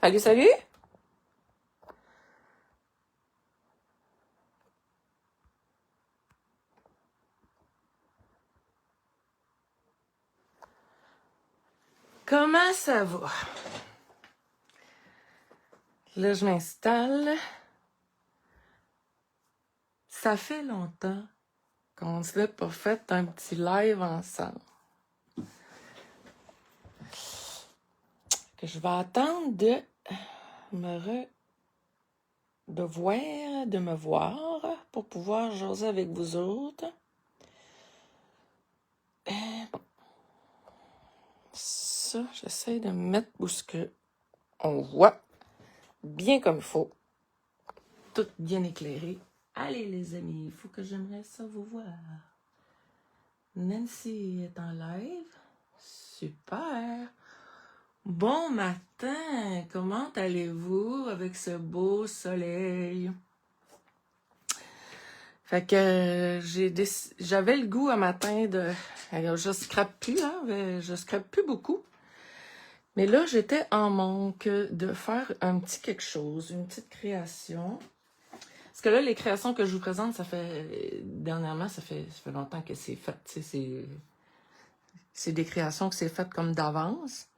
Salut, salut! Comment ça va? Là, je m'installe. Ça fait longtemps qu'on ne s'est pas fait un petit live ensemble. Que je vais attendre de me voir pour pouvoir jaser avec vous autres. Bon. Ça, j'essaie de me mettre où ce que on voit bien comme il faut. Tout bien éclairé. Allez les amis, il faut que j'aimerais ça vous voir. Nancy est en live. Super. Bon matin, comment allez-vous avec ce beau soleil? Fait que j'avais le goût un matin de... Alors, je scrape plus, hein, je scrape plus beaucoup. Mais là, j'étais en manque de faire un petit quelque chose, une petite création. Parce que là, les créations que je vous présente, dernièrement, ça fait longtemps que c'est fait. C'est des créations que c'est faites comme d'avance.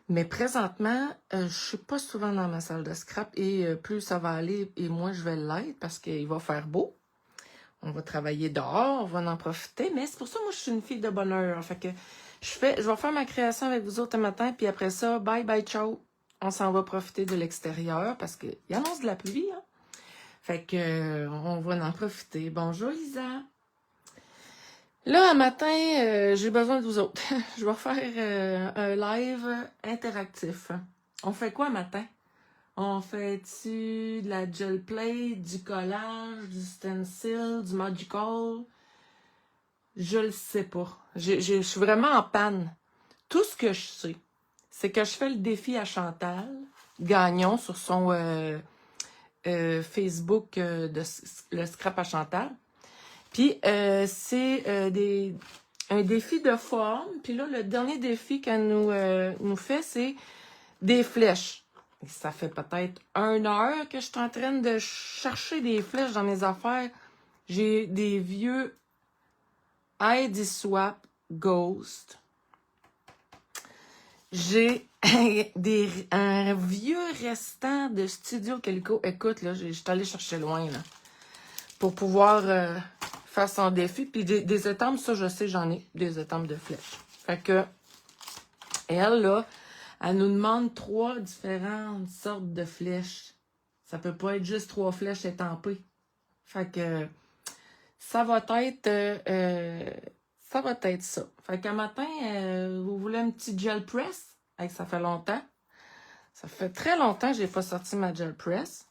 Mais présentement, je suis pas souvent dans ma salle de scrap et plus ça va aller et moins je vais l'être parce qu'il va faire beau. On va travailler dehors, on va en profiter. Mais c'est pour ça, moi, je suis une fille de bonheur. Fait que je vais faire ma création avec vous autres un matin, puis après ça, bye bye, ciao. On s'en va profiter de l'extérieur parce qu'il annonce de la pluie, hein. Fait que on va en profiter. Bonjour Lisa. Là, un matin, j'ai besoin de vous autres. Je vais faire un live interactif. On fait quoi un matin? On fait-tu de la gel plate, du collage, du stencil, du magical? Je le sais pas. Je suis vraiment en panne. Tout ce que je sais, c'est que je fais le défi à Chantal Gagnon sur son Facebook de le scrap à Chantal. Puis c'est un défi de forme. Puis là, le dernier défi qu'elle nous fait, c'est des flèches. Et ça fait peut-être 1 heure que je suis en train de chercher des flèches dans mes affaires. J'ai des vieux ID Swap Ghost. J'ai un vieux restant de Studio Calico. Écoute, là, je suis allée chercher loin, là, pour pouvoir faire son défi. Puis des étampes, ça, je sais, j'en ai des étampes de flèches. Fait que, elle, là, elle nous demande 3 différentes sortes de flèches. Ça peut pas être juste 3 flèches étampées. Fait que, ça va être ça. Fait qu'un matin, vous voulez un petit gel press? Ça fait longtemps. Ça fait très longtemps que j'ai pas sorti ma gel press.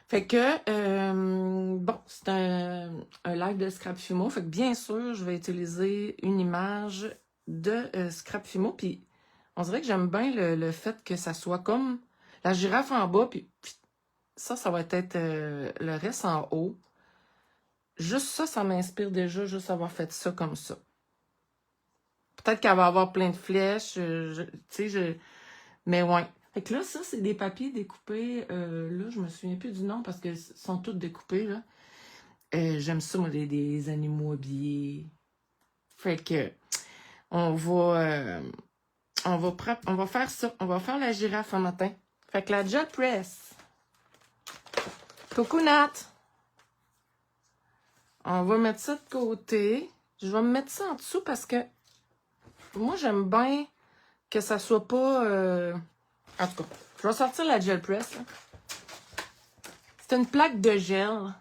Fait que, bon, c'est un live de Scrap Fumo. Fait que bien sûr, je vais utiliser une image de Scrap Fumo. Puis, on dirait que j'aime bien le fait que ça soit comme la girafe en bas. Puis ça va être le reste en haut. Juste ça m'inspire déjà, juste avoir fait ça comme ça. Peut-être qu'elle va avoir plein de flèches, mais ouais. Fait que là, ça, c'est des papiers découpés. Là, je me souviens plus du nom parce qu'ils sont tous découpés, là. J'aime ça, moi, des animaux habillés. Fait que, on va faire ça. On va faire la girafe un matin. Fait que la gel press. Coucou Nat. On va mettre ça de côté. Je vais me mettre ça en dessous parce que moi, j'aime bien que ça soit pas... En tout cas, je vais sortir la gel press. C'est une plaque de gel.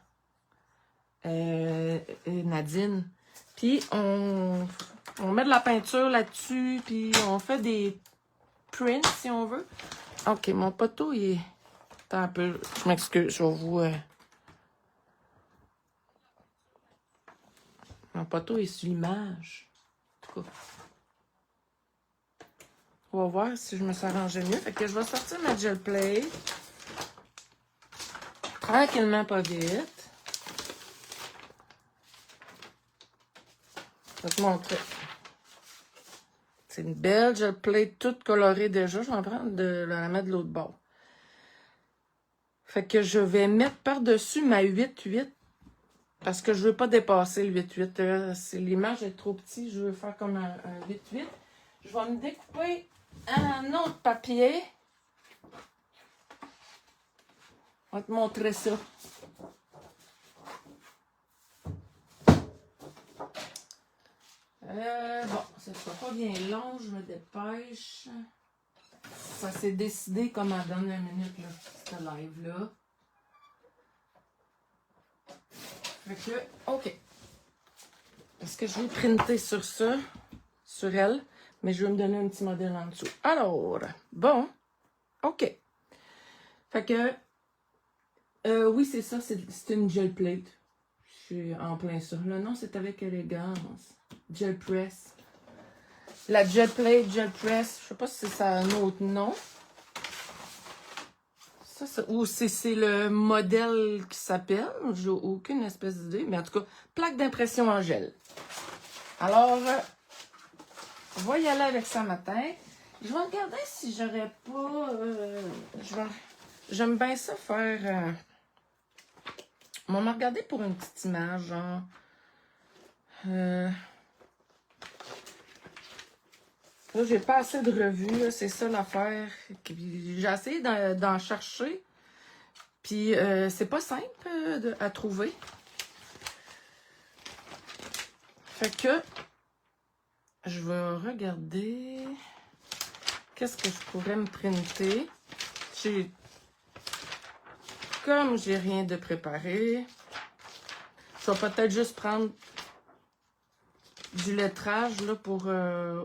Nadine. Puis, on met de la peinture là-dessus. Puis, on fait des prints, si on veut. OK, mon poteau, il est... Attends un peu. Je m'excuse, je vais vous... Mon poteau est sur l'image. En tout cas. On va voir si je me suis arrangée mieux. Fait que je vais sortir ma gel plate. Tranquillement, pas vite. Je vais te montrer. C'est une belle gel plate toute colorée déjà. Je vais en prendre de la mettre de l'autre bord. Fait que je vais mettre par-dessus ma 8-8 parce que je veux pas dépasser le 8-8. C'est l'image est trop petite. Je veux faire comme un 8-8. Je vais me découper un autre papier. On va te montrer ça. Bon, ça sera pas bien long, je me dépêche. Ça s'est décidé comme à la dernière minute, là, cette live-là. Fait que, OK. Parce que je vais printer sur ça, sur elle, mais je vais me donner un petit modèle en dessous. Alors, bon, OK. Fait que, oui, c'est ça, c'est une gel plate. Je suis en plein ça. Le nom, c'est avec élégance. Gel press. La gel plate, gel press, je sais pas si ça a un autre nom. Ça, ou c'est le modèle qui s'appelle. J'ai aucune espèce d'idée. Mais en tout cas, plaque d'impression en gel. Alors, on va y aller avec ça matin. Je vais regarder si j'aurais pas... J'aime bien ça faire... On va regarder pour une petite image, genre... Là, j'ai pas assez de revues, c'est ça l'affaire. J'ai essayé d'en chercher. Puis, c'est pas simple à trouver. Fait que, je vais regarder qu'est-ce que je pourrais me printer. Comme j'ai rien de préparé, je vais peut-être juste prendre du lettrage là, pour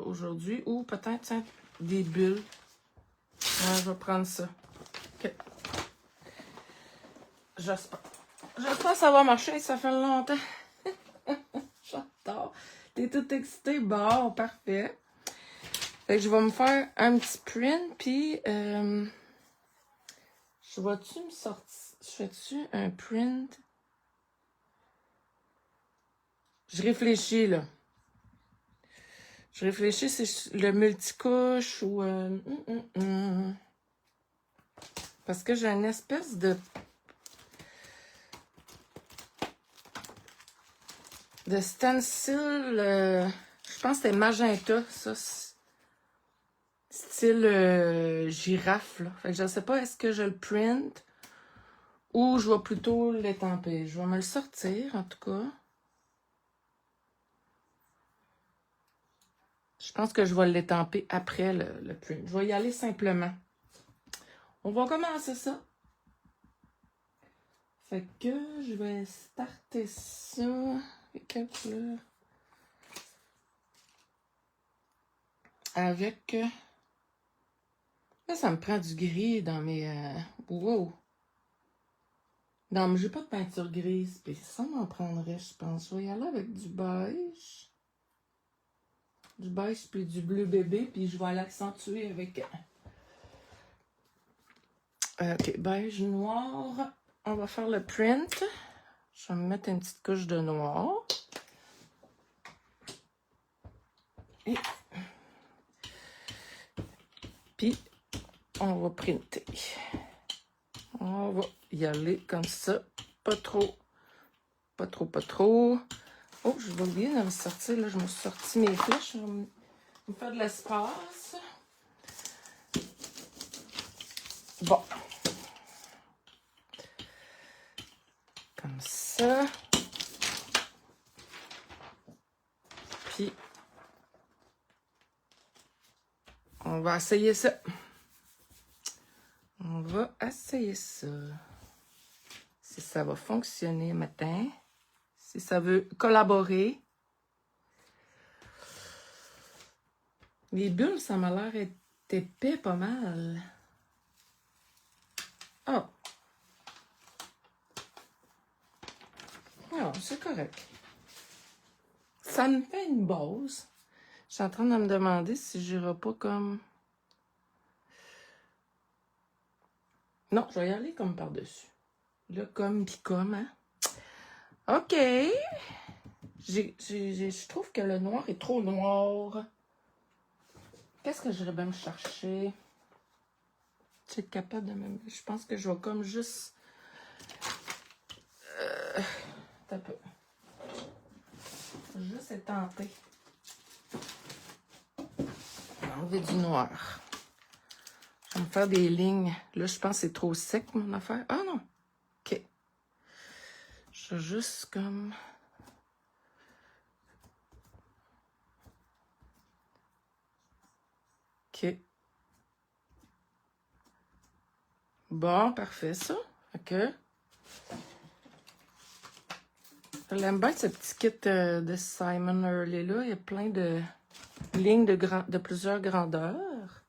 aujourd'hui. Ou peut-être des bulles. Ouais, je vais prendre ça. OK. J'espère. J'espère que ça va marcher, ça fait longtemps. J'adore. T'es tout excité? Bon, parfait. Fait que je vais me faire un petit print, puis je vais-tu me sortir... Je fais-tu un print? Je réfléchis, là. Je réfléchis si le multicouche ou... Parce que j'ai une espèce de stencil, je pense que c'est magenta, ça, style girafe, là. Fait que je sais pas, est-ce que je le print ou je vais plutôt l'étamper. Je vais me le sortir, en tout cas. Je pense que je vais l'étamper après le print. Je vais y aller simplement. On va commencer ça. Fait que je vais starter ça. Quelle couleur? Avec... Là, ça me prend du gris dans mes... Wow! Non, mais j'ai pas de peinture grise. Puis ça m'en prendrait, je pense. Je vais y aller avec du beige. Du beige puis du bleu bébé. Puis je vais l'accentuer avec... OK, beige, noir. On va faire le print. Je vais me mettre une petite couche de noir. Et... Puis, on va printer. On va y aller comme ça. Pas trop. Pas trop, pas trop. Oh, je vais oublier de me sortir. Là, je me suis sorti mes flèches. Je vais me faire de l'espace. Bon. Comme ça. Puis, on va essayer ça. On va essayer ça. Si ça va fonctionner matin. Si ça veut collaborer. Les bulles, ça m'a l'air être épais pas mal. Oh. Non, c'est correct. Ça me fait une base. Je suis en train de me demander si j'irai pas comme... Non, je vais y aller comme par-dessus. Là, comme, puis comme, hein. OK. Je trouve que le noir est trop noir. Qu'est-ce que j'irais bien me chercher? Tu es capable de me... Je pense que je vais comme juste... un peu. Juste étenter. Enlever du noir. Je vais me faire des lignes. Là, je pense que c'est trop sec, mon affaire. Ah non! OK. Je vais juste comme... OK. Bon, parfait, ça. OK. J'aime bien ce petit kit de Simon Early, là. Il y a plein de lignes de plusieurs grandeurs.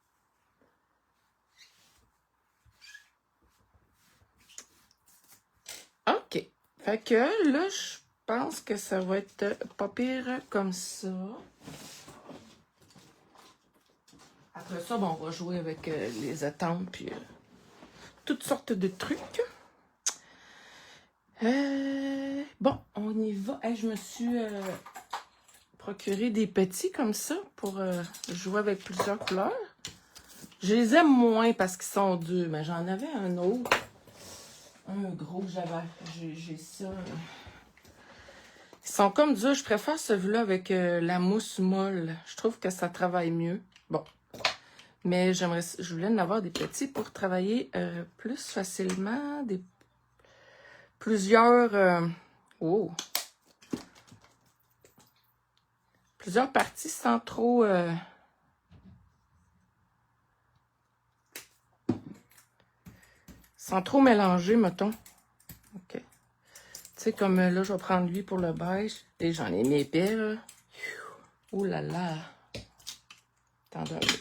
OK. Fait que là, je pense que ça va être pas pire comme ça. Après ça, bon, on va jouer avec les attentes puis toutes sortes de trucs. Bon, on y va. Hey, je me suis procuré des petits comme ça pour jouer avec plusieurs couleurs. Je les aime moins parce qu'ils sont durs, mais j'en avais un autre. Un gros que j'ai ça. Ils sont comme durs. Je préfère celui-là avec la mousse molle. Je trouve que ça travaille mieux. Bon. Mais je voulais en avoir des petits pour travailler plus facilement. Plusieurs parties sans trop... sans trop mélanger, mettons. OK. Tu sais, comme là, je vais prendre lui pour le beige. Et j'en ai mis épais, là. Ouh là là. Attendez un peu.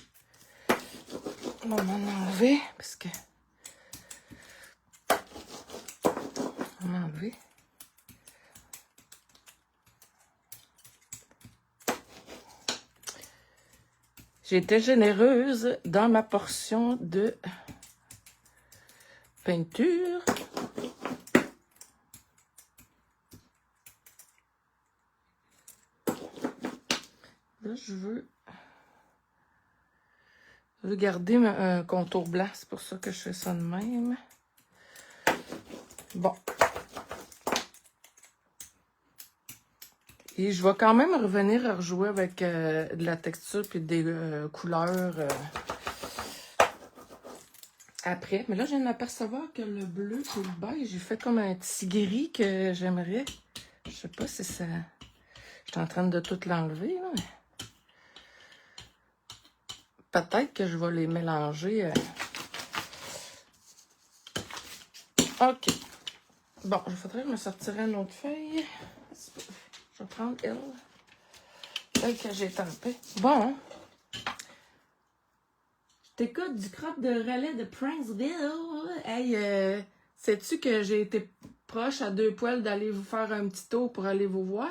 On va m'en enlever, parce que... On va m'enlever. J'ai été généreuse dans ma portion de peinture. Là, je veux garder un contour blanc. C'est pour ça que je fais ça de même. Bon. Et je vais quand même revenir à rejouer avec de la texture puis des couleurs après. Mais là, je viens de m'apercevoir que le bleu et le beige, j'ai fait comme un petit gris que j'aimerais. Je sais pas si ça... Je suis en train de tout l'enlever, là. Peut-être que je vais les mélanger. OK. Bon, il faudrait que je me sortirais une autre feuille. Je vais prendre elle. Celle que j'ai tempée. Bon. Je t'écoute du crop de relais de Pranksville. Hey, sais-tu que j'ai été proche à 2 poils d'aller vous faire un petit tour pour aller vous voir?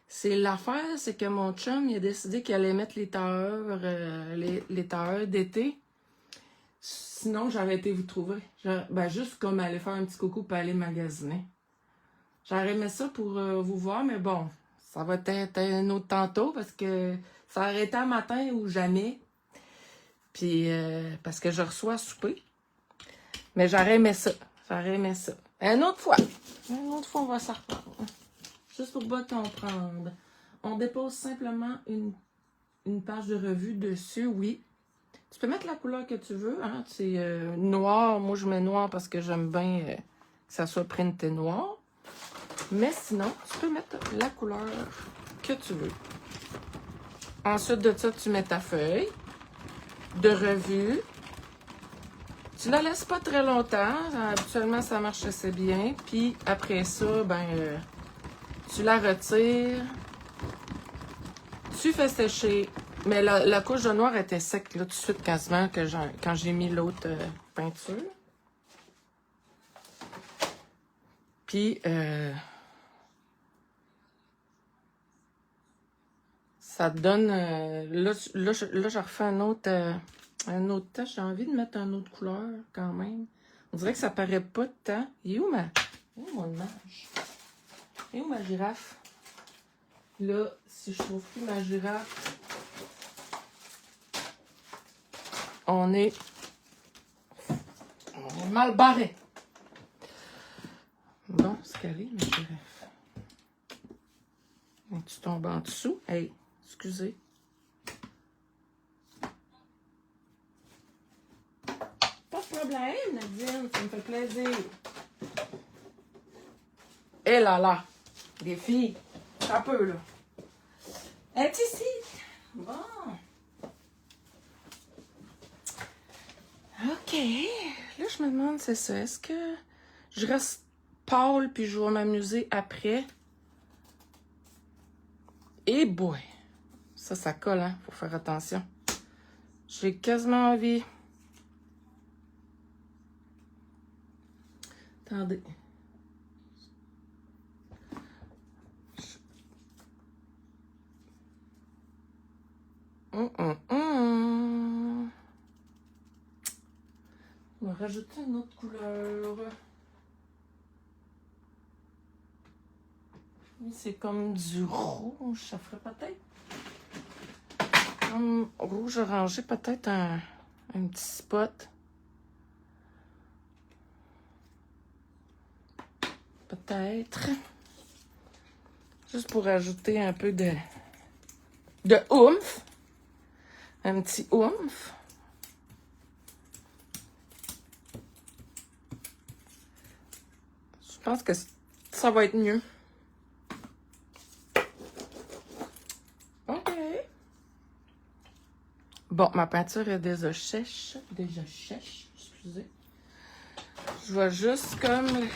C'est l'affaire, c'est que mon chum, il a décidé qu'il allait mettre les tailleurs, les tailleurs d'été. Sinon, j'aurais été vous trouver. Juste comme aller faire un petit coucou pour aller magasiner. J'aurais aimé ça pour vous voir, mais bon, ça va être un autre tantôt parce que ça aurait été un matin ou jamais. Puis, parce que je reçois à souper. Mais j'aurais aimé ça. J'aurais aimé ça. Une autre fois, on va s'en reprendre. Juste pour bien comprendre. On dépose simplement une page de revue dessus, oui. Tu peux mettre la couleur que tu veux. Hein? C'est noir. Moi, je mets noir parce que j'aime bien que ça soit printé noir. Mais sinon, tu peux mettre la couleur que tu veux. Ensuite de ça, tu mets ta feuille de revue. Tu la laisses pas très longtemps. Habituellement, ça marche assez bien. Puis après ça, tu la retires. Tu fais sécher. Mais la couche de noir était sec là, tout de suite quasiment quand j'ai mis l'autre peinture. Puis, ça te donne... là, je refais un autre tâche. J'ai envie de mettre une autre couleur quand même. On dirait que ça paraît pas de temps. Il est où mon image? Il est où ma girafe? Là, si je trouve plus ma girafe... on est mal barré. Bon, c'est calé, mais bref. Tu tombes en dessous. Hey, excusez. Pas de problème, Nadine, ça me fait plaisir. Et là, les filles, un peu, là. Elle est ici. Bon. OK. Là, je me demande, c'est ça. Est-ce que je reste pâle puis je vais m'amuser après? Et boy! Ça colle, hein? Faut faire attention. J'ai quasiment envie. Attendez. On va rajouter une autre couleur. C'est comme du rouge, ça ferait peut-être. Comme rouge orangé, peut-être un petit spot. Peut-être. Juste pour ajouter un peu de oomph. Un petit oomph. Je pense que ça va être mieux. OK. Bon, ma peinture est déjà sèche. Excusez. Je vais juste comme...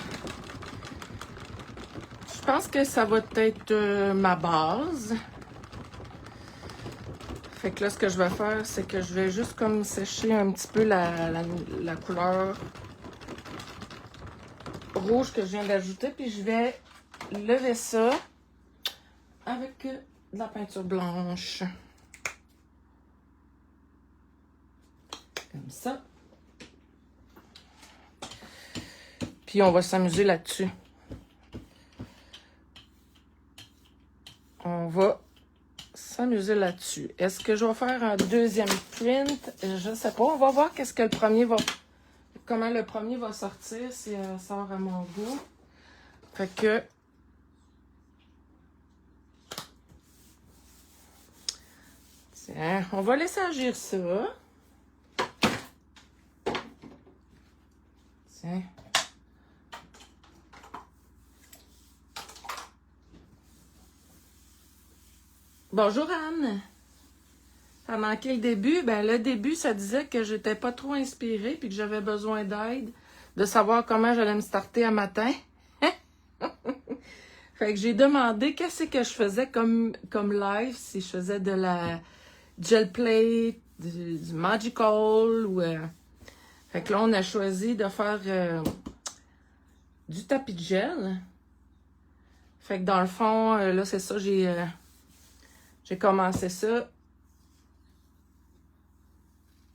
Je pense que ça va être ma base. Fait que là, ce que je vais faire, c'est que je vais juste comme sécher un petit peu la couleur rouge que je viens d'ajouter. Puis je vais lever ça avec de la peinture blanche. Comme ça. Puis on va s'amuser là-dessus. On va s'amuser là-dessus. Est-ce que je vais faire un deuxième print? Je sais pas. On va voir qu'est-ce que le premier va... Comment le premier va sortir si elle sort à mon goût. Fait que... Tiens, on va laisser agir ça. Tiens. Bonjour Anne. Ça a manqué le début. Ben, le début, ça disait que j'étais pas trop inspirée puis que j'avais besoin d'aide, de savoir comment j'allais me starter à matin. Fait que j'ai demandé qu'est-ce que je faisais comme live, si je faisais de la gel plate, du magical ou... Fait que là, on a choisi de faire du tapis de gel. Fait que dans le fond, là, c'est ça, j'ai commencé ça.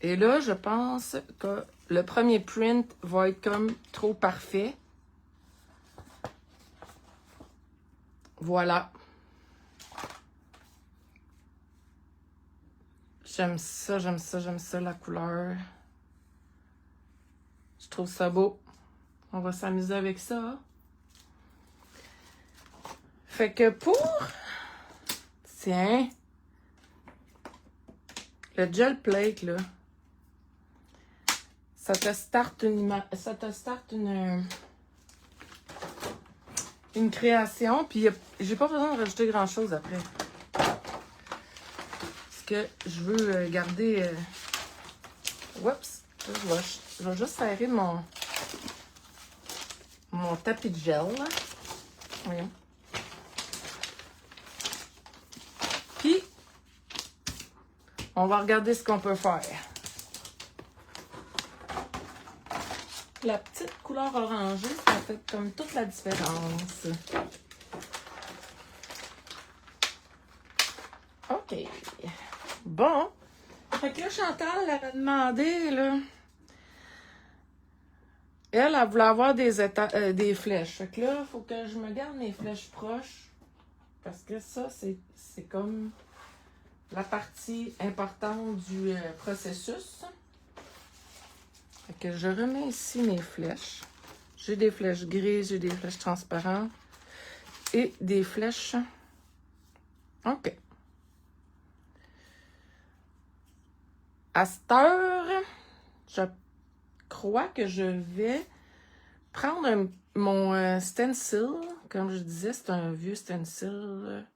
Et là, je pense que le premier print va être comme trop parfait. Voilà. J'aime ça, la couleur. Je trouve ça beau. On va s'amuser avec ça. Fait que pour... Tiens. Le gel plate, là. Ça te starte une création, puis j'ai pas besoin de rajouter grand-chose après. Parce que je veux garder... Oups! Je vais juste serrer mon tapis de gel. Là. Voyons. Puis, on va regarder ce qu'on peut faire. La petite couleur orangée, ça fait comme toute la différence. OK. Bon. Fait que là, Chantal, elle avait demandé, là... Elle voulait avoir des flèches. Fait que là, il faut que je me garde mes flèches proches. Parce que ça, c'est comme la partie importante du processus. Fait que je remets ici mes flèches. J'ai des flèches grises, j'ai des flèches transparentes et des flèches... OK. À cette heure, je crois que je vais prendre mon stencil. Comme je disais, c'est un vieux stencil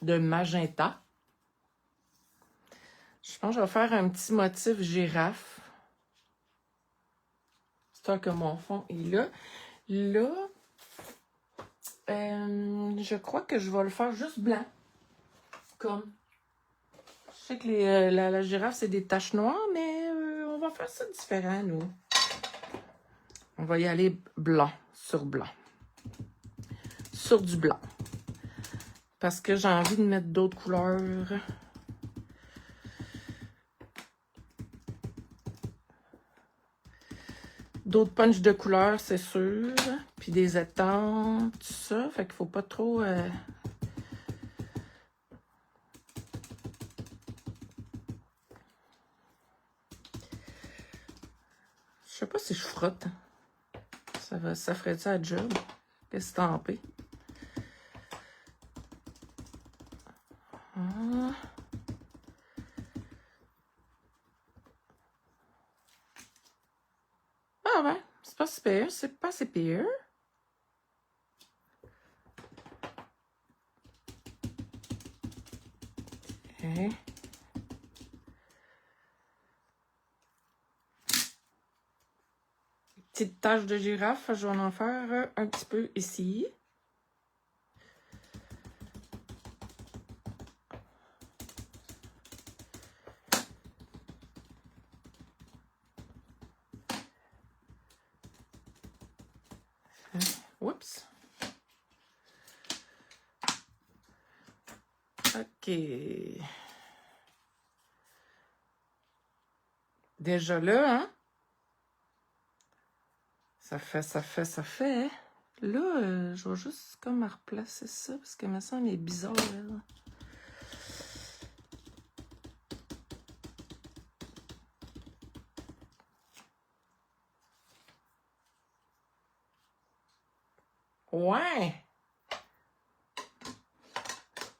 de magenta. Je pense que je vais faire un petit motif girafe. C'est que mon fond est là. Là, je crois que je vais le faire juste blanc. Comme. Je sais que la girafe, c'est des taches noires, mais on va faire ça différent, nous. On va y aller blanc sur blanc. Sur du blanc. Parce que j'ai envie de mettre d'autres couleurs. D'autres punchs de couleurs, c'est sûr. Puis des étangs, tout ça. Fait qu'il faut pas trop... Je sais pas si je frotte. Ça ferait ça à job. Estamper. Ah. Ah ouais, c'est pas si pire. C'est pas si pire. Okay. Petite tache de girafe, je vais en faire un petit peu ici. Oups. OK. Déjà là, hein? Ça fait. Là, je vais juste comme replacer ça parce que me semble il est bizarre, là. Ouais!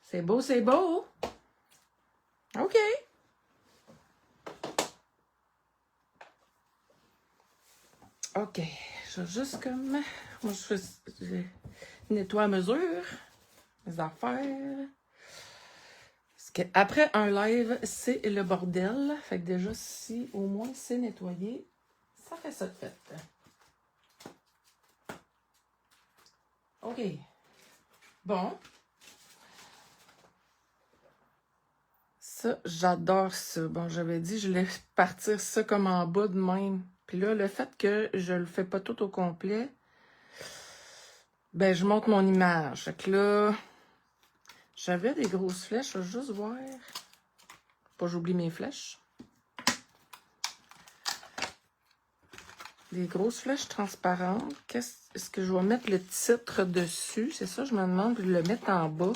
C'est beau, c'est beau! OK! OK. Je vais juste comme... Moi, je nettoie à mesure mes affaires. Parce qu'après un live, c'est le bordel. Fait que déjà, si au moins c'est nettoyé, ça fait ça de fait. OK. Bon. Ça, j'adore ça. Bon, j'avais dit, je laisse partir ça comme en bas de même. Puis là, le fait que je le fais pas tout au complet, ben, je monte mon image. Fait que là, j'avais des grosses flèches. Je vais juste voir. Pas j'oublie mes flèches. Des grosses flèches transparentes. Est-ce que je vais mettre le titre dessus? C'est ça, je me demande de le mettre en bas.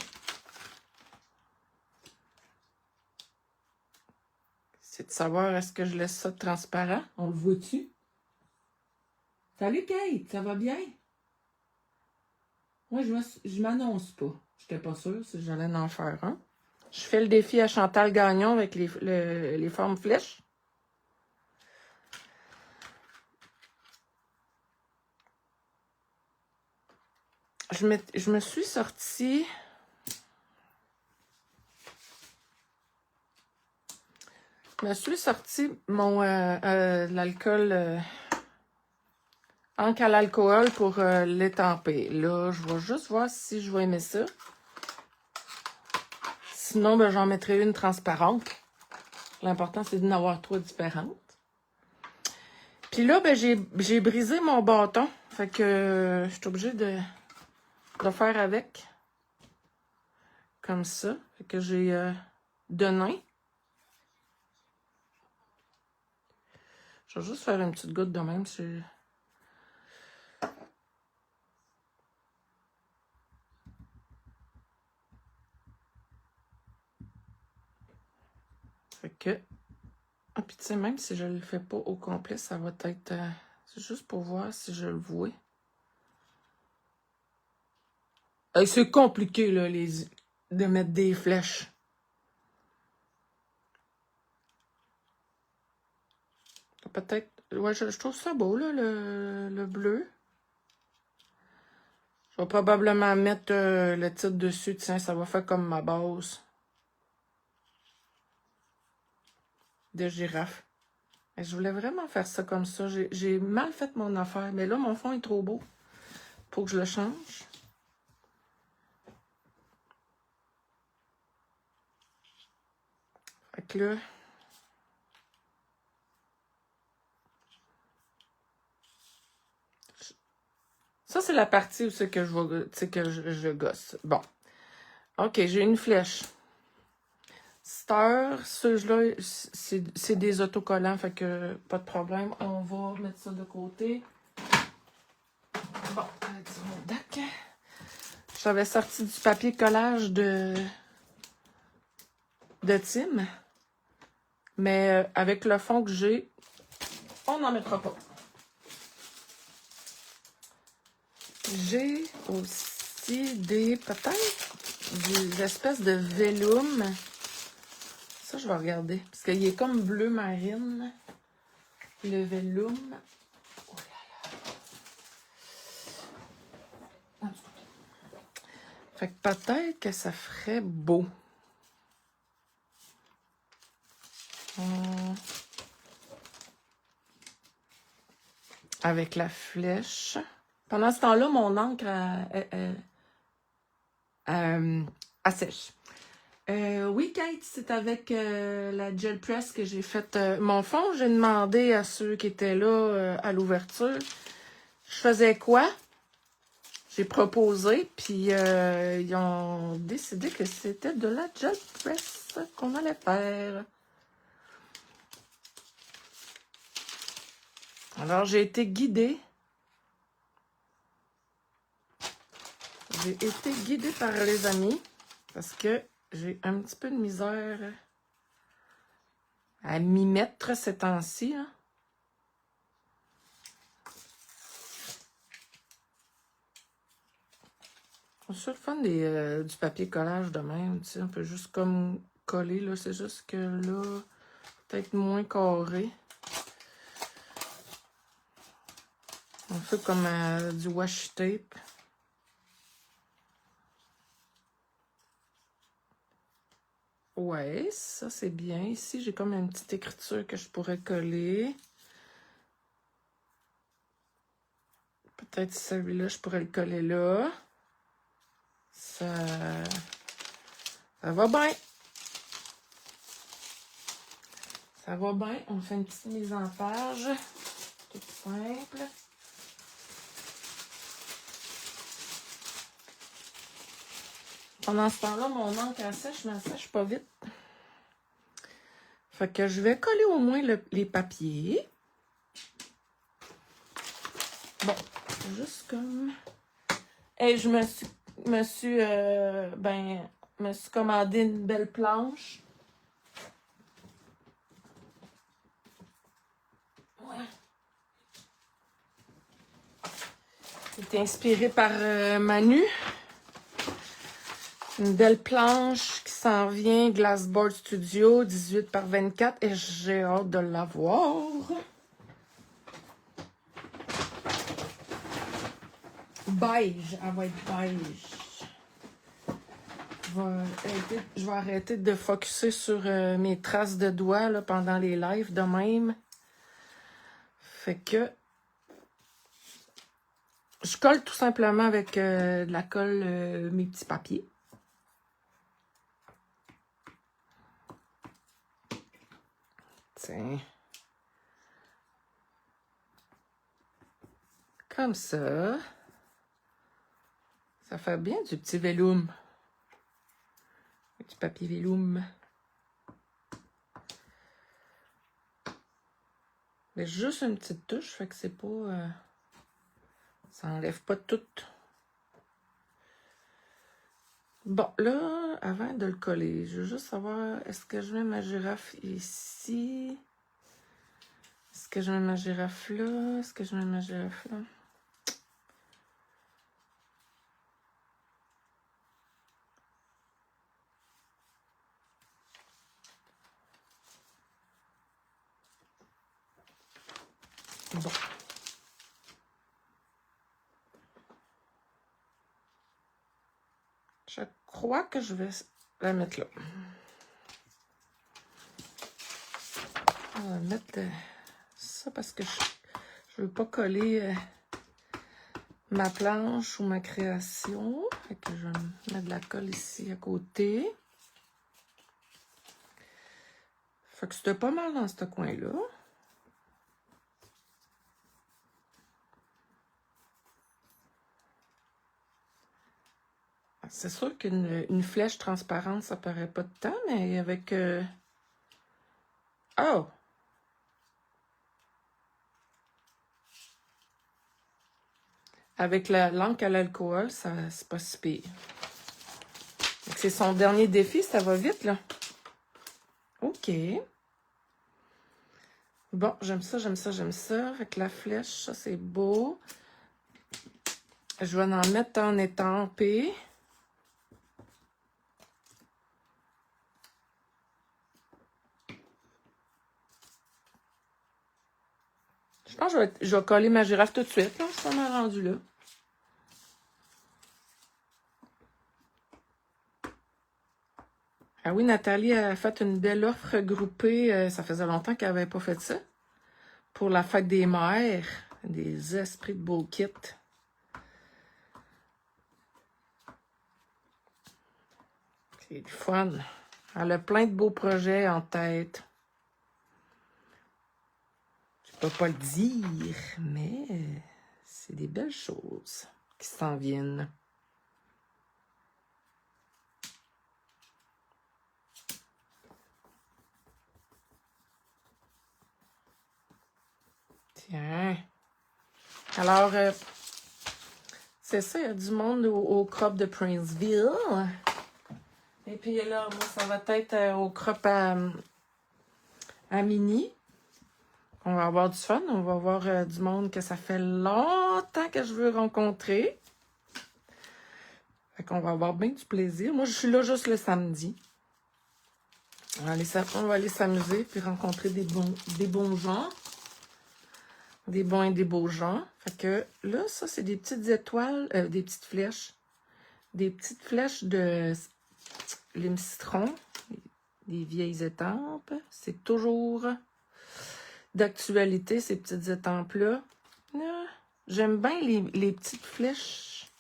C'est de savoir est-ce que je laisse ça transparent. On le voit-tu? Salut Kate, ça va bien? Moi, je m'annonce pas. J'étais pas sûre si j'allais en faire un. Je fais le défi à Chantal Gagnon avec les formes flèches. Je me suis sortie... mon l'alcool encre à l'alcool pour l'étamper. Là, je vais juste voir si je vais aimer ça. Sinon, ben, j'en mettrai une transparente. L'important, c'est d'en avoir 3 différentes. Puis là, ben, j'ai brisé mon bâton. Fait que je suis obligée de faire avec. Comme ça. Fait que j'ai de nain. Je vais juste faire une petite goutte de même. Fait que... Puis tu sais, même si je le fais pas au complet, ça va être... c'est juste pour voir si je le vois. C'est compliqué, là, de mettre des flèches. Peut-être... Ouais, je trouve ça beau, là, le bleu. Je vais probablement mettre le titre dessus. Tiens, ça va faire comme ma base de girafe. Et je voulais vraiment faire ça comme ça. J'ai mal fait mon affaire. Mais là, mon fond est trop beau. Faut que je le change. Fait que là... Ça, c'est la partie où c'est que je gosse. Bon. OK, j'ai une flèche. Star, ceux-là, c'est des autocollants, fait que pas de problème. On va mettre ça de côté. Bon, d'accord. J'avais sorti du papier collage de Tim. Mais avec le fond que j'ai, on n'en mettra pas. J'ai aussi des espèces de vellum. Ça, je vais regarder. Parce qu'il est comme bleu marine. Le vellum. Oh là là. Fait que peut-être que ça ferait beau. Avec la flèche. Pendant ce temps-là, mon encre sèche. Oui, Kate, c'est avec la gel press que j'ai fait mon fond. J'ai demandé à ceux qui étaient là à l'ouverture, je faisais quoi? J'ai proposé, puis ils ont décidé que c'était de la gel press qu'on allait faire. Alors, j'ai été guidée. J'ai été guidée par les amis parce que j'ai un petit peu de misère à m'y mettre ces temps-ci. Hein. C'est le fun du papier collage de même. Tu sais, on peut juste comme coller. Là, c'est juste que là, peut-être moins carré. On fait comme du washi tape. Ouais, ça c'est bien. Ici, j'ai comme une petite écriture que je pourrais coller. Peut-être celui-là, je pourrais le coller là. Ça va bien. Ça va bien. On fait une petite mise en page. Tout simple. Pendant ce temps-là, mon encre elle sèche, mais elle sèche pas vite. Fait que je vais coller au moins les papiers. Bon, juste comme... Et je me suis commandé une belle planche. Ouais. C'était inspiré par Manu. Une belle planche qui s'en vient, Glassboard Studio, 18 par 24, et j'ai hâte de la voir. Beige, elle va être beige. Je vais arrêter de focusser sur mes traces de doigts là, pendant les lives de même. Fait que je colle tout simplement avec de la colle mes petits papiers. Tiens. Comme ça. Ça fait bien du petit vellum. Du papier vellum. Mais juste une petite touche, fait que c'est pas... ça enlève pas tout. Bon, là, avant de le coller, je veux juste savoir, est-ce que je mets ma girafe ici? que je mets ma girafe là? Est-ce que je mets ma girafe là? Bon. Je crois que je vais la mettre là. On va mettre ça parce que je veux pas coller ma planche ou ma création. Fait que je vais mettre de la colle ici à côté. Fait que c'était pas mal dans ce coin-là. C'est sûr qu'une flèche transparente, ça paraît pas de temps, mais avec... Oh! Avec l'encre à l'alcool, ça c'est pas si pire. C'est son dernier défi, ça va vite, là. OK. Bon, j'aime ça, j'aime ça, j'aime ça. Avec la flèche, ça, c'est beau. Je vais en mettre en étampé. Je pense que je vais coller ma girafe tout de suite, là. Ça m'a rendu là. Ah oui, Nathalie a fait une belle offre regroupée. Ça faisait longtemps qu'elle n'avait pas fait ça. Pour la fête des mères. Des esprits de beau kit. C'est du fun. Elle a plein de beaux projets en tête. Je peux pas le dire, mais c'est des belles choses qui s'en viennent. Tiens. Alors, c'est ça, il y a du monde au crop de Princeville. Et puis là, moi, ça va être au crop à Mini. On va avoir du fun. On va avoir du monde que ça fait longtemps que je veux rencontrer. Fait qu'on va avoir bien du plaisir. Moi, je suis là juste le samedi. On va aller s'amuser puis rencontrer des bons gens. Des bons et des beaux gens. Fait que là, ça, c'est des petites étoiles, des petites flèches. Des petites flèches de lime citron. Des vieilles étampes. C'est toujours d'actualité, ces petites étampes-là. J'aime bien les petites flèches.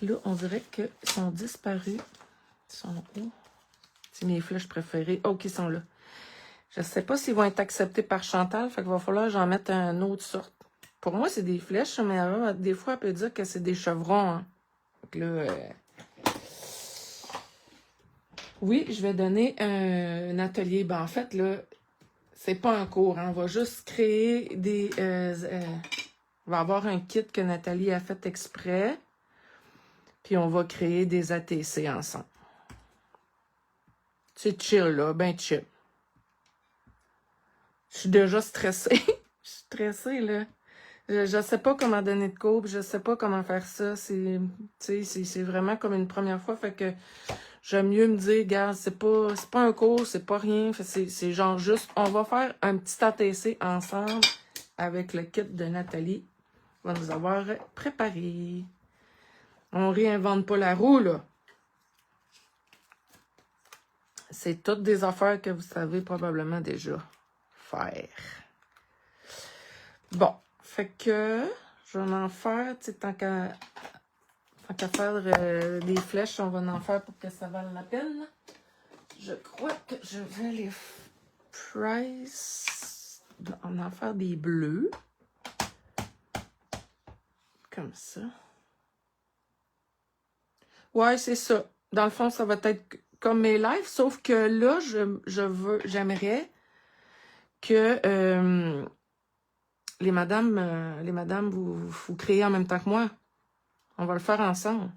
Là, on dirait qu'elles sont disparues. Ils sont où? C'est mes flèches préférées. Oh, qui sont là. Je ne sais pas s'ils vont être acceptés par Chantal, fait qu'il va falloir que j'en mette une autre sorte. Pour moi, c'est des flèches, mais des fois, elle peut dire que c'est des chevrons. Hein. Donc là, oui, je vais donner un atelier. Ben, en fait, là, c'est pas un cours. Hein. On va juste créer des... on va avoir un kit que Nathalie a fait exprès. Puis on va créer des ATC ensemble. C'est chill, là. Ben chill. Je suis déjà stressée. Je suis stressée, là. Je sais pas comment donner de cours, je sais pas comment faire ça. C'est vraiment comme une première fois. Fait que j'aime mieux me dire, regarde, c'est pas un cours, c'est pas rien. C'est genre juste, on va faire un petit ATC ensemble avec le kit de Nathalie. On va nous avoir préparé. On réinvente pas la roue, là. C'est toutes des affaires que vous savez probablement déjà faire. Bon, fait que je vais en faire, tu sais, tant qu'à faire des flèches, on va en faire pour que ça vaille la peine. Je crois que je vais les en faire des bleus. Comme ça. Ouais, c'est ça. Dans le fond, ça va être comme mes lives, sauf que là, j'aimerais que les madames, vous créez en même temps que moi. On va le faire ensemble.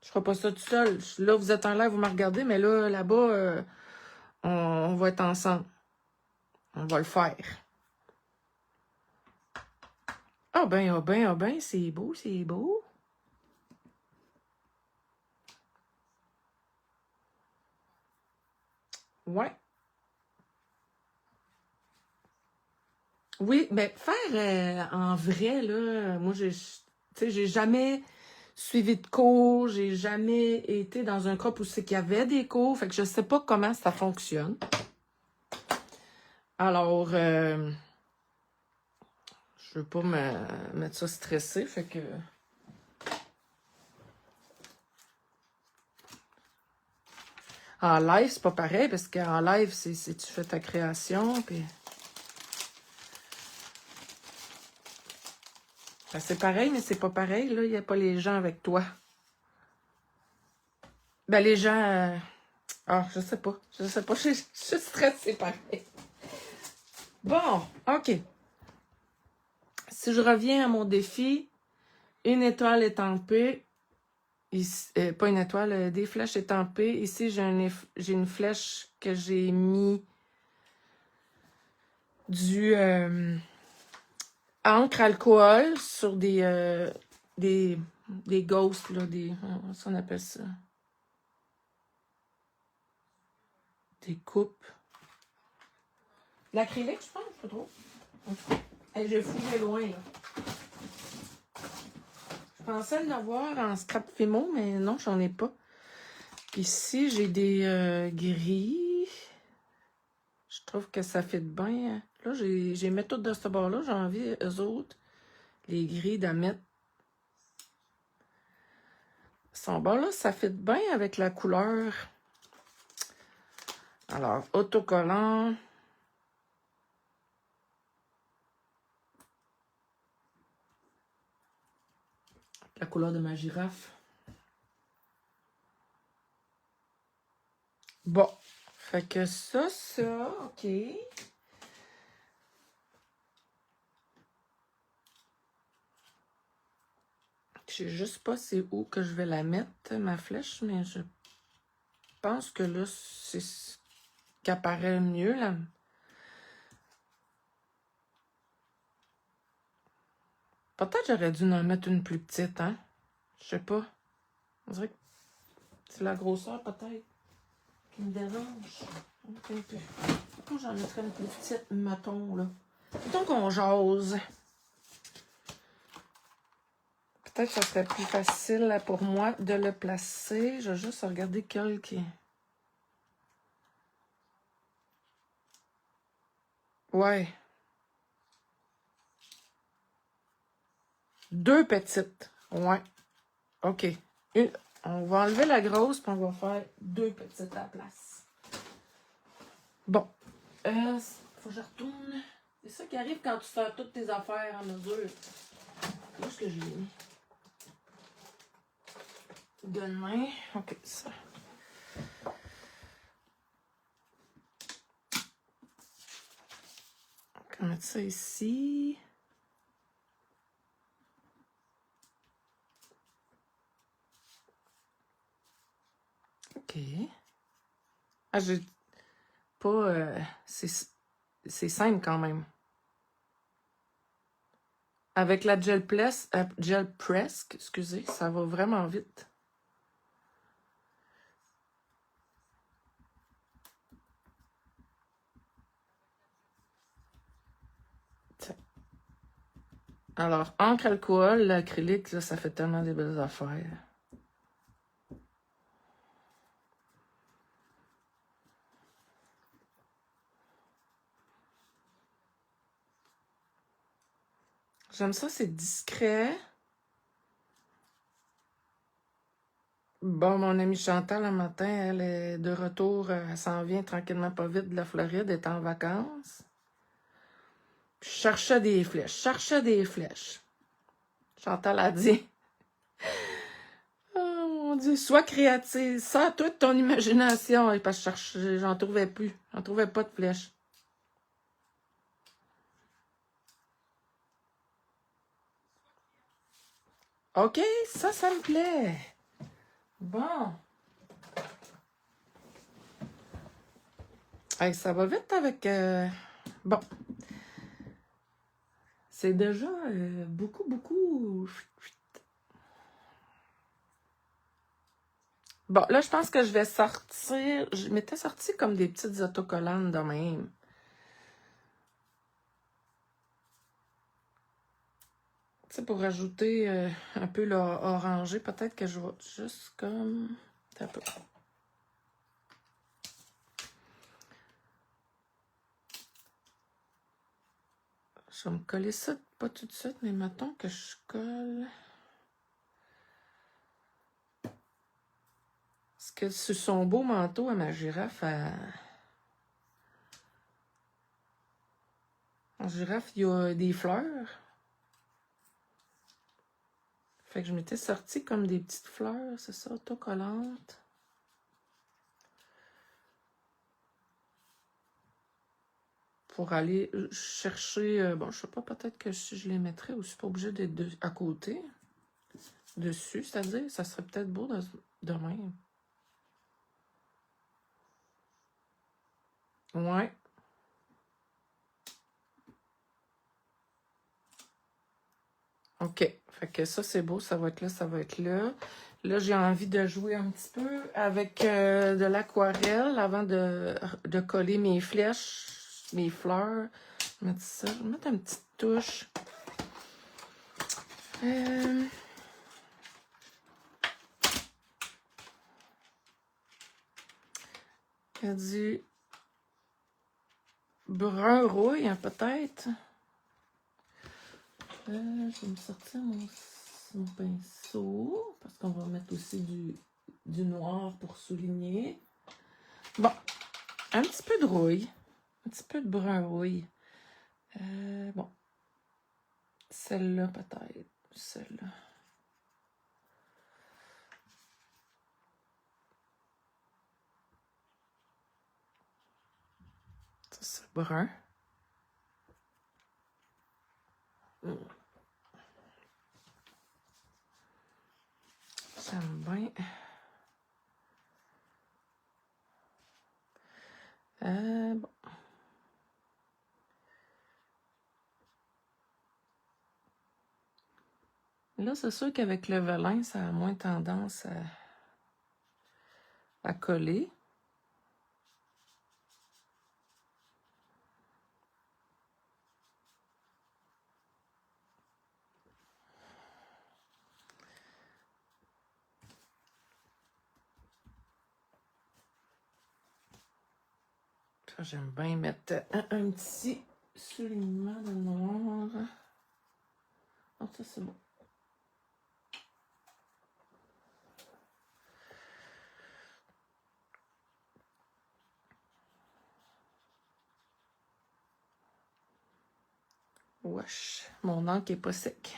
Je ferai pas ça tout seul. Là, vous êtes en live, vous me regardez, mais là, là-bas, on va être ensemble. On va le faire. Ah ben, c'est beau, c'est beau. Ouais. Oui, mais faire en vrai, là, moi, tu sais, j'ai jamais suivi de cours, j'ai jamais été dans un groupe où c'est qu'il y avait des cours, fait que je sais pas comment ça fonctionne. Alors, je veux pas me mettre ça stressé, fait que... En live, c'est pas pareil, parce qu'en live, tu fais ta création, puis... Ben, c'est pareil, mais c'est pas pareil, là, il n'y a pas les gens avec toi. Ben, les gens... Ah, je sais pas, je suis stressée pareil. Bon, OK. Si je reviens à mon défi, une étoile étampée, ici, pas une étoile, des flèches étampées. Ici, j'ai une flèche que j'ai mis du encre alcool sur des ghosts, là, ça on appelle ça. Des coupes. L'acrylique, je pense, pas trop. Hey, j'ai fouillé loin, là. Je pensais l'avoir en scrap Fimo, mais non, j'en ai pas. Puis ici, j'ai des gris. Je trouve que ça fit bien. Là, j'ai mis tout de ce bord-là. J'ai envie, eux autres, les gris, de mettre. Son bord-là, ça fit bien avec la couleur. Alors, autocollant. La couleur de ma girafe. Bon. Fait que ça, OK. Je sais juste pas c'est où que je vais la mettre, ma flèche, mais je pense que là, c'est ce qui apparaît mieux, là. Peut-être j'aurais dû en mettre une plus petite, hein? Je sais pas. On dirait que c'est la grosseur, peut-être, qui me dérange. Un peu. Pourquoi j'en mettrais une plus petite, mettons, là? Mettons qu'on jase. Peut-être que ça serait plus facile pour moi de le placer. Je vais juste regarder quel qui... Ouais. Deux petites. Ouais. OK. On va enlever la grosse, puis on va faire deux petites à la place. Bon. Faut que je retourne. C'est ça qui arrive quand tu sors toutes tes affaires en mesure. Où est-ce que je l'ai mis? Demain. OK, ça. On va mettre ça ici. OK. Ah, j'ai pas... c'est simple quand même. Avec la gel press, excusez, ça va vraiment vite. Alors, encre alcool, l'acrylique, là, ça fait tellement des belles affaires. J'aime ça, c'est discret. Bon, mon amie Chantal, le matin, elle est de retour. Elle s'en vient tranquillement pas vite de la Floride, elle est en vacances. Je cherchais des flèches. Chantal a dit, oh mon Dieu, sois créative, sors toi de ton imagination. Et parce que j'en trouvais plus. J'en trouvais pas de flèches. OK, ça me plaît. Bon. Hey, ça va vite avec... Bon. C'est déjà beaucoup. Bon, là, je pense que je vais sortir. Je m'étais sorti comme des petites autocollantes de même. Tu sais, pour rajouter un peu l'orangé, peut-être que je vais juste comme... Un peu. Je vais me coller ça, pas tout de suite, mais mettons que je colle... Parce que sur son beau manteau à ma girafe, en girafe, il y a des fleurs. Fait que je m'étais sorti comme des petites fleurs, c'est ça, autocollantes. Pour aller chercher, bon, je sais pas, peut-être que si je les mettrais, ou je suis pas obligée d'être à côté, dessus, c'est-à-dire, ça serait peut-être beau de même. Ouais. OK. Fait que ça, c'est beau, ça va être là, ça va être là. Là, j'ai envie de jouer un petit peu avec de l'aquarelle avant de coller mes flèches, mes fleurs. Mettre ça, je vais mettre une petite touche. Il y a du brun rouille, hein, peut-être. Je vais me sortir mon pinceau, parce qu'on va mettre aussi du noir pour souligner. Bon, un petit peu de rouille, un petit peu de brun rouille. Bon, celle-là peut-être, celle-là. Ça, c'est brun. J'aime bien. Bon. Là, c'est sûr qu'avec le velin, ça a moins tendance à coller. J'aime bien mettre un petit soulignement de noir. Oh, ça, c'est bon. Wesh, mon encre est pas sec.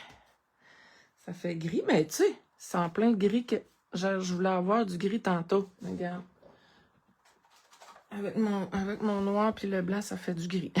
Ça fait gris, mais tu sais, c'est en plein gris que je voulais avoir du gris tantôt. Regarde. Avec mon noir puis le blanc, ça fait du gris.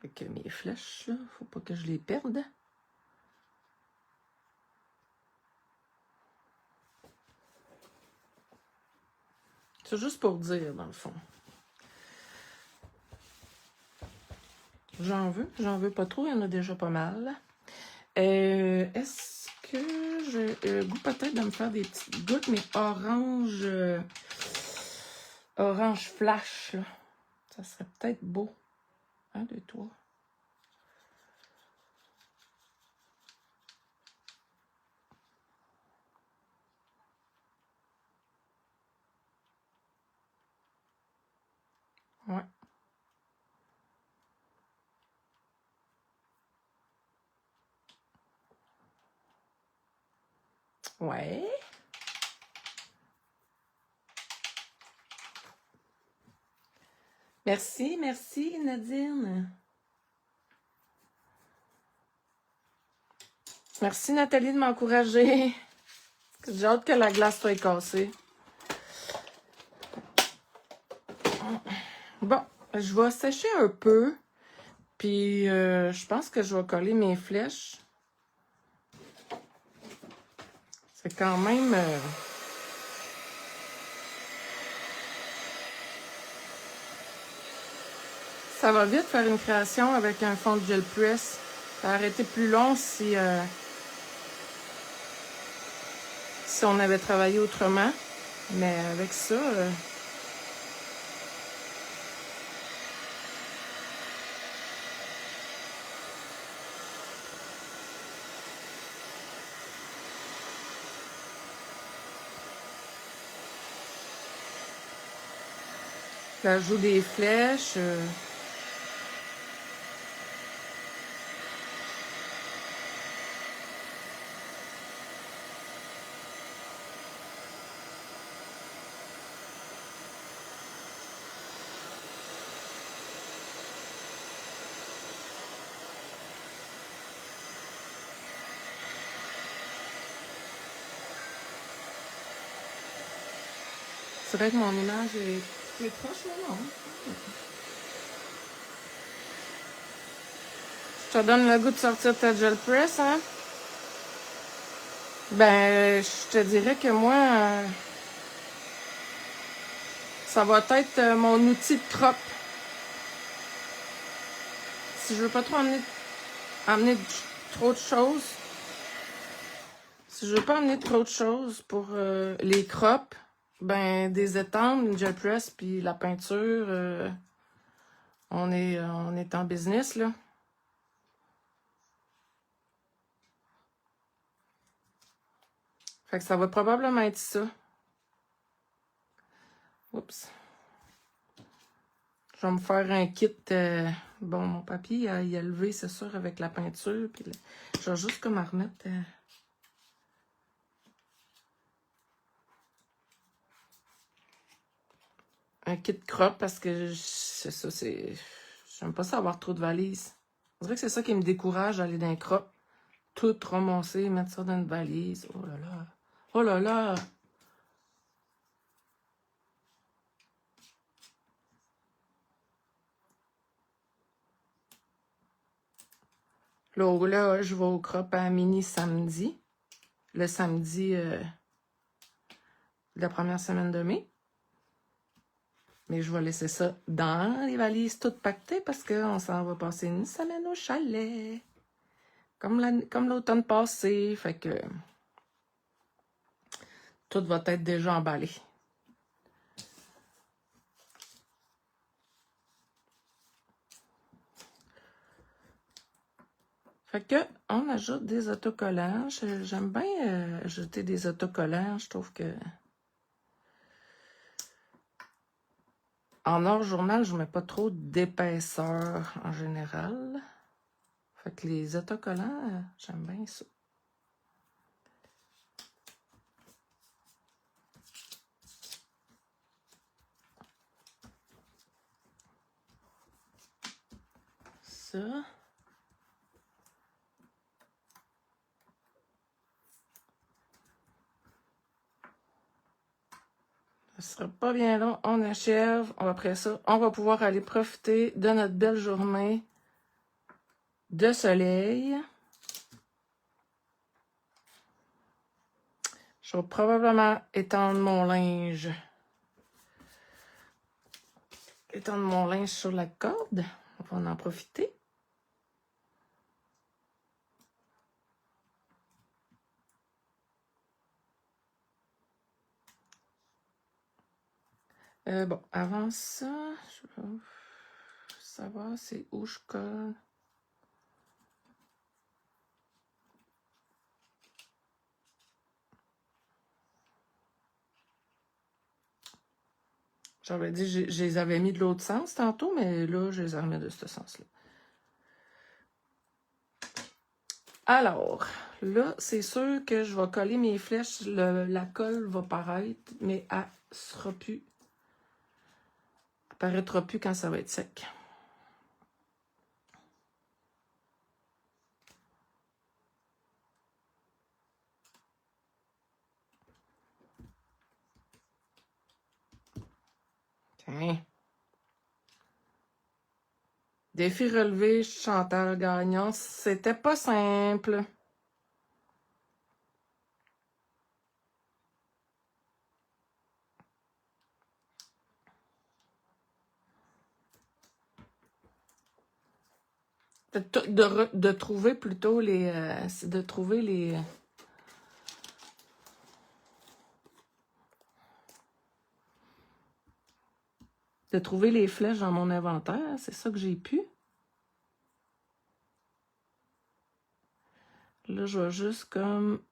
Avec mes flèches, là, faut pas que je les perde. C'est juste pour dire, dans le fond. J'en veux pas trop, il y en a déjà pas mal. Est-ce que j'ai le goût peut-être de me faire des petites gouttes, mais orange, orange flash, là. Ça serait peut-être beau. 1, 2, 3. Ouais. Ouais. Merci, Nadine. Merci Nathalie de m'encourager. J'ai hâte que la glace soit cassée. Bon, je vais sécher un peu. Puis, je pense que je vais coller mes flèches. C'est quand même... ça va vite faire une création avec un fond de gel press. Ça aurait été plus long si on avait travaillé autrement. Mais avec ça... l'ajout des flèches... c'est vrai que mon image est proche, mais non. Je te donne le goût de sortir ta gel press, hein? Ben, je te dirais que moi, ça va être mon outil de crop. Si je veux pas trop amener trop de choses, si je veux pas amener trop de choses pour les crops, ben des étampes, une gel press, puis la peinture, on est en business, là. Fait que ça va probablement être ça. Oups. Je vais me faire un kit. Bon, mon papier, il a levé, c'est sûr, avec la peinture. Puis je vais juste comme remettre... un kit crop parce que c'est ça, c'est... J'aime pas ça avoir trop de valises. On dirait que c'est ça qui me décourage d'aller dans un crop. Tout ramasser, mettre ça dans une valise. Oh là là. Oh là là. Là, je vais au crop à mini samedi. Le samedi de la première semaine de mai. Mais je vais laisser ça dans les valises toutes pactées parce qu'on s'en va passer une semaine au chalet. Comme l'automne passé. Fait que tout va être déjà emballé. Fait que on ajoute des autocollants. J'aime bien ajouter des autocollants. Je trouve que en hors journal, je mets pas trop d'épaisseur en général. Fait que les autocollants, j'aime bien ça. Ça. Ce sera pas bien long. On achève. Après ça, on va pouvoir aller profiter de notre belle journée de soleil. Je vais probablement étendre mon linge. Étendre mon linge sur la corde. On va en profiter. Bon, avant ça, je vais savoir c'est où je colle. J'avais dit, je les avais mis de l'autre sens tantôt, mais là, je les ai remis de ce sens-là. Alors, là, c'est sûr que je vais coller mes flèches. La colle va paraître, mais elle sera plus. Elle paraîtra plus quand ça va être sec. Défi relevé, Chantal Gagnon. C'était pas simple. De trouver plutôt les... de trouver les... De trouver les flèches dans mon inventaire. C'est ça que j'ai pu. Là, je vais juste comme...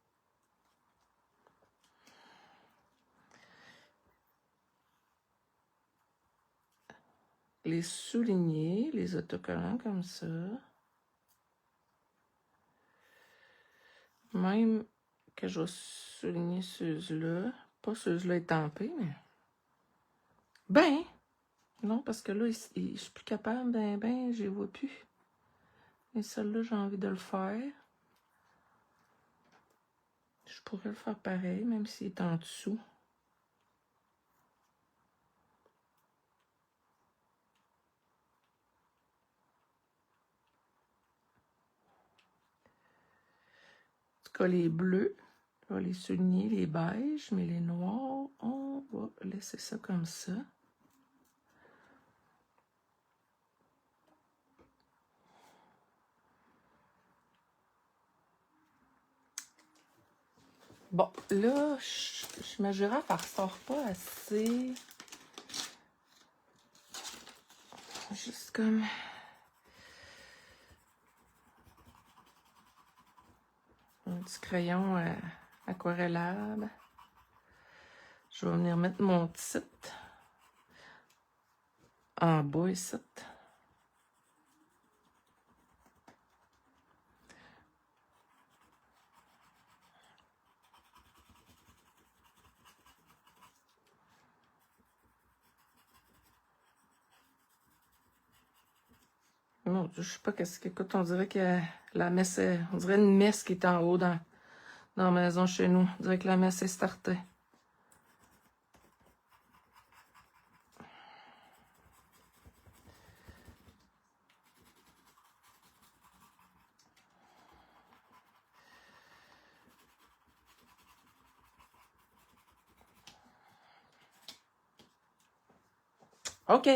les souligner, les autocollants comme ça. Même que je vais souligner ceux-là. Pas ceux-là étampés, mais... Ben! Non, parce que là, je suis plus capable. Ben, je les vois plus. Et celle-là, j'ai envie de le faire. Je pourrais le faire pareil, même s'il est en dessous. En tout cas, les bleus, on va les souligner, les beiges, mais les noirs, on va laisser ça comme ça. Bon, là, ma girafe, elle ressort pas assez. Juste comme... un petit crayon aquarellable. Je vais venir mettre mon titre en bas ici. Non, je sais pas qu'est-ce que... Écoute, on dirait que la messe est... On dirait une messe qui est en haut dans la maison chez nous. On dirait que la messe est startée. OK!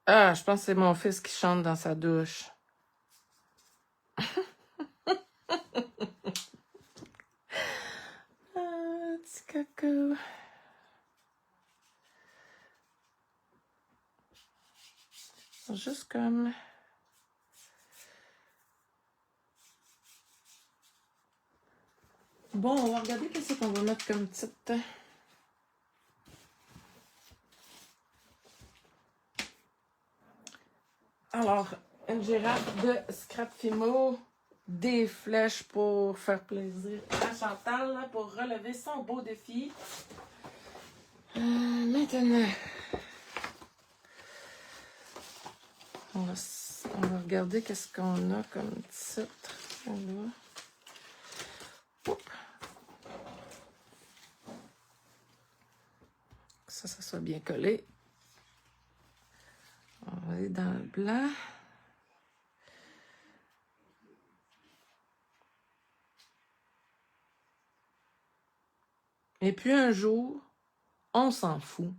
Ah, je pense que c'est mon fils qui chante dans sa douche. Ah, petit coco. Juste comme... Bon, on va regarder qu'est-ce qu'on va mettre comme titre. Alors, une girafe de Scrap Fimo, des flèches pour faire plaisir à Chantal pour relever son beau défi. Maintenant, on va regarder qu'est-ce qu'on a comme titre. Là. Ça soit bien collé. On va aller dans le blanc. Et puis un jour, on s'en fout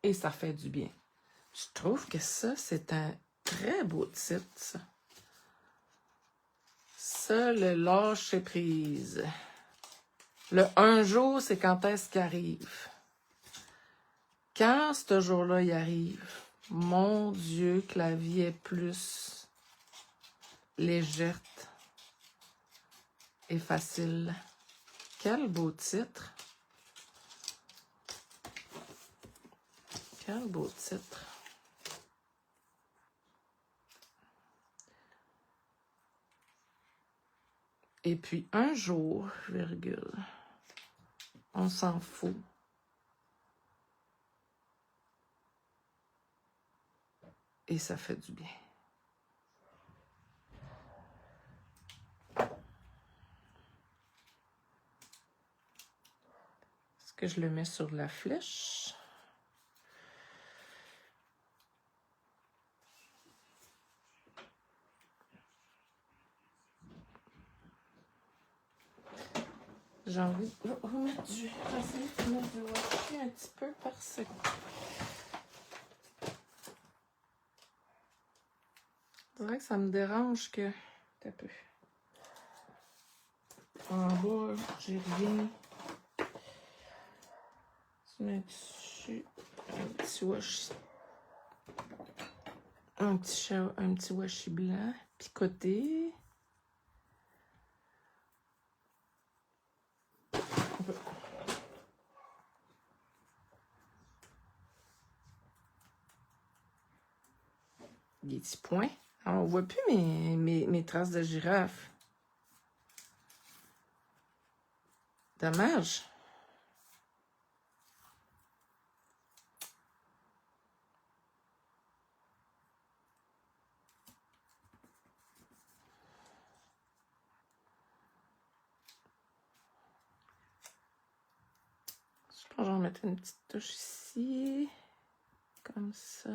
et ça fait du bien. Je trouve que ça, c'est un très beau titre, ça. Ça, le lâcher prise. Le un jour, c'est quand est-ce qu'il arrive. Quand ce jour-là, il arrive, mon Dieu, que la vie est plus légère et facile. Quel beau titre. Quel beau titre. Et puis, un jour, virgule, on s'en fout. et ça fait du bien. Est-ce que je le mets sur la flèche? J'ai envie de remettre du... J'essaie de mettre du washi un petit peu parce que... C'est vrai que ça me dérange que... Un peu. En bas, j'ai rien. Je mets dessus un petit washi. Un petit washi blanc picoté. Des petits points. Alors, on voit plus mes traces de girafe. Dommage. Je pense que je vais en mettre une petite touche ici. Comme ça.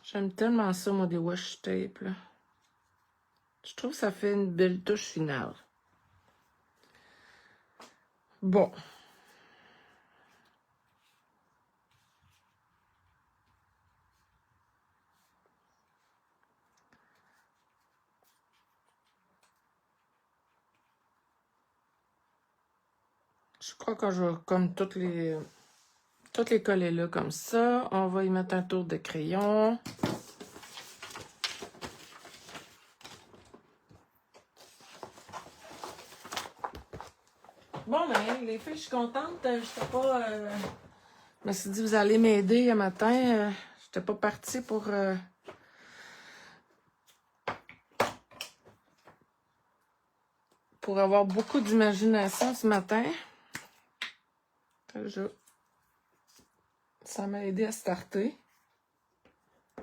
J'aime tellement ça, moi, des washi tape, là. Je trouve que ça fait une belle touche finale. Bon. Je crois que je vais comme toutes les coller là comme ça. On va y mettre un tour de crayon. Bon, ben, les filles, je suis contente. Je sais pas... Je me suis dit, vous allez m'aider un matin. J'étais pas partie pour avoir beaucoup d'imagination ce matin. Ça m'a aidé à starter.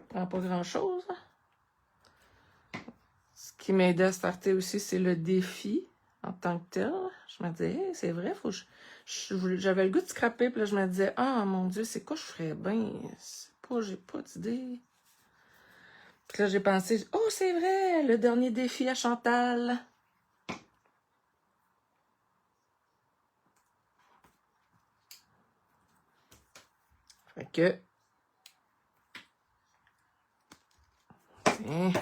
Pas grand-chose. Ce qui m'a aidé à starter aussi, c'est le défi en tant que tel. Je me disais, hey, c'est vrai, j'avais le goût de scraper, puis là, je me disais, ah, mon Dieu, c'est quoi je ferais bien? J'ai pas d'idée. Puis là, j'ai pensé, oh, c'est vrai, le dernier défi à Chantal. Fait que... Tiens.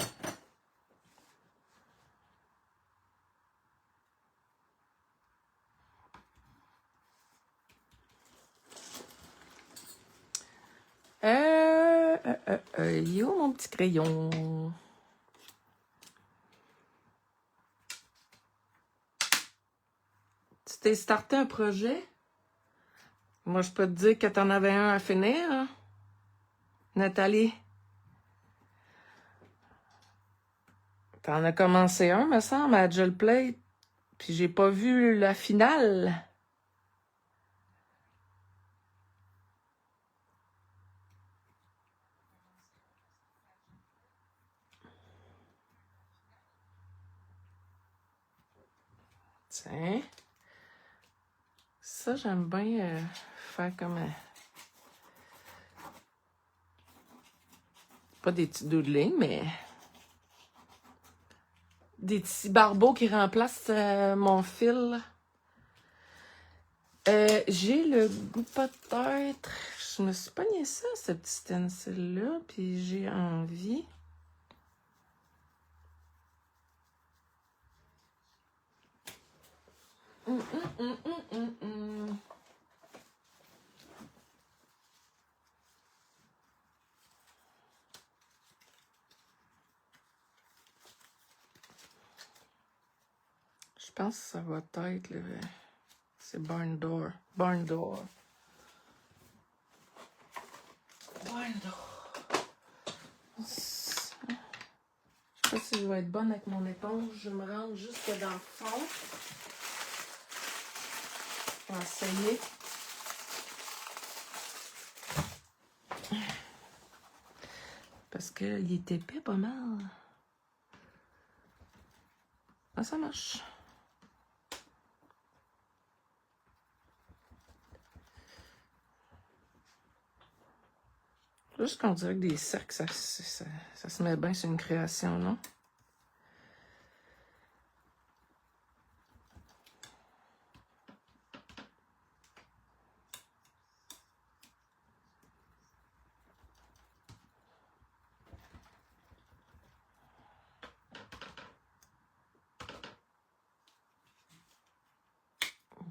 Yo, mon petit crayon. Tu t'es starté un projet? Moi, je peux te dire que t'en avais un à finir, hein? Nathalie. T'en as commencé un, me semble, à Gel Plate. Puis j'ai pas vu la finale. Tiens. Ça, j'aime bien faire comme... pas des petits doodlings, mais... des petits barbeaux qui remplacent mon fil. J'ai le goût peut-être... Je me suis pogné ça, ce petit stencil-là, puis j'ai envie... Je pense que ça va être le... C'est Barn Door. Barn Door. Barn Door. Je sais pas si je vais être bonne avec mon éponge. Je me rends jusque dans le fond. Je vais essayer. Parce qu'il est épais pas mal. Ah, ça marche. Juste qu'on dirait que des cercles, ça se met bien sur une création, non?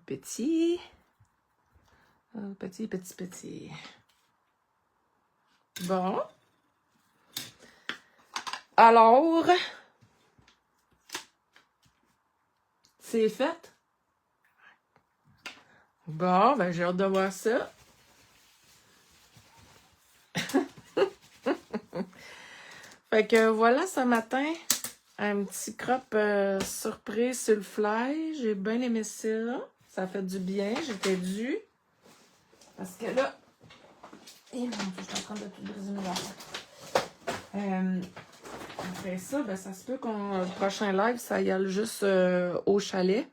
Petit. Petit, petit, petit. Bon. Alors, c'est fait. Bon, ben j'ai hâte de voir ça. Fait que voilà ce matin, un petit crop surprise sur le fly. J'ai bien aimé ça. Ça fait du bien. J'étais due. Parce que là... Eh mon Dieu, je suis en train de tout briser mes affaires. Après ça, ben, ça se peut qu'on le prochain live, ça y aille juste au chalet.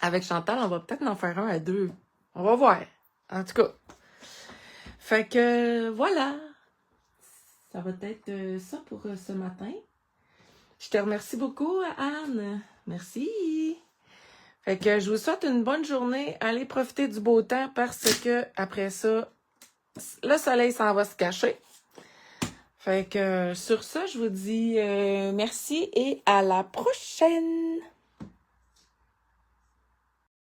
Avec Chantal, on va peut-être en faire un à deux. On va voir. En tout cas. Fait que voilà. Ça va être ça pour ce matin. Je te remercie beaucoup, Anne. Merci. Fait que je vous souhaite une bonne journée. Allez profiter du beau temps parce que après ça, le soleil s'en va se cacher. Fait que sur ça, je vous dis merci et à la prochaine!